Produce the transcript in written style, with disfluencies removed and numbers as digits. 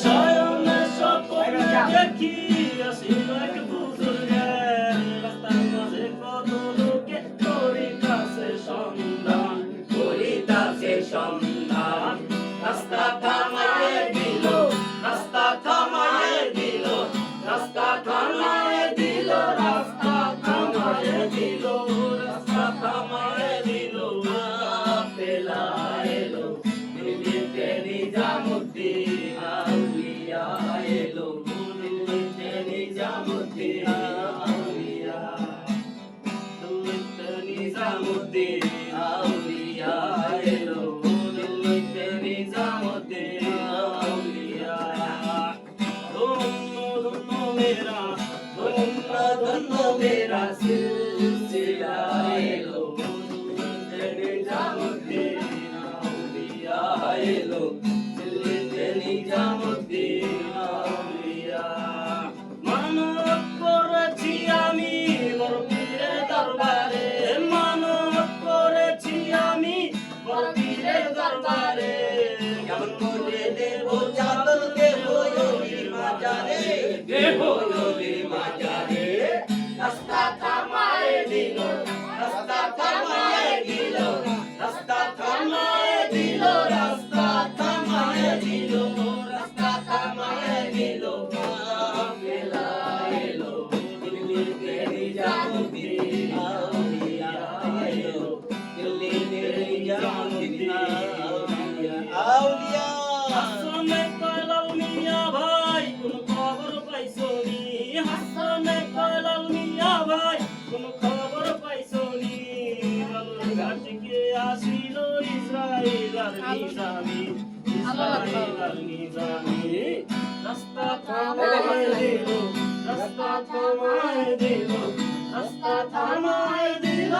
শয়নে স্বপ্নে দেখি আসিল এক বুজুর্গের রাস্তার মাঝে কত লোকে করিতাছে সন্ধান রাস্তা থামায়ে দিল রাস্তা থামায়ে দিল রাস্তা থামায়ে দিল রাস্তা থামায়ে দিল রাস্তা থামায়ে দিল পেলা এলো দিল্লিতে নিজামুদ্দিন আউলিয়া এলো দিল্লিতে নিজামুদ্দিন আউলিয়া দিল্লিতে নিজামুদ্দিন আউলিয়া এলো দিল্লিতে নিজামুদ্দিন আউলিয়া ধন্য মেরা সিলসিলা এলো দিল্লিতে নিজামুদ্দিন আউলিয়া এলো দিল্লিতে নিজামুদ্দিন আউলিয়া মানত করেছি আমি বড় পীরের দরবারে মানত করেছি আমি বড় পীরের দরবারে কেমন করে দেব চাদর দেব ওলির মাজারে দেব ওলির মাজারে রাস্তা থামায়ে দিল রাস্তা থামায়ে দিল রাস্তা থামায়ে দিল রাস্তা থামায়ে দিল রাস্তা থামায়ে দিল পেলা এলো দিল্লিতে নিজামুদ্দিন আউলিয়া এলো দিল্লিতে নিজামুদ্দিন আউলিয়া হাসনে কয়লাল মিয়া ভাই কোন খবর পাইছনি হাসনে কয়লাল মিয়া ভাই কোন খবর পাইছনি বালুরঘাট থেকে আসিল ইসরাইল আর নিজামি রাস্তা থামায়ে দিল রাস্তা থামায়ে দিল রাস্তা থামায়ে দিল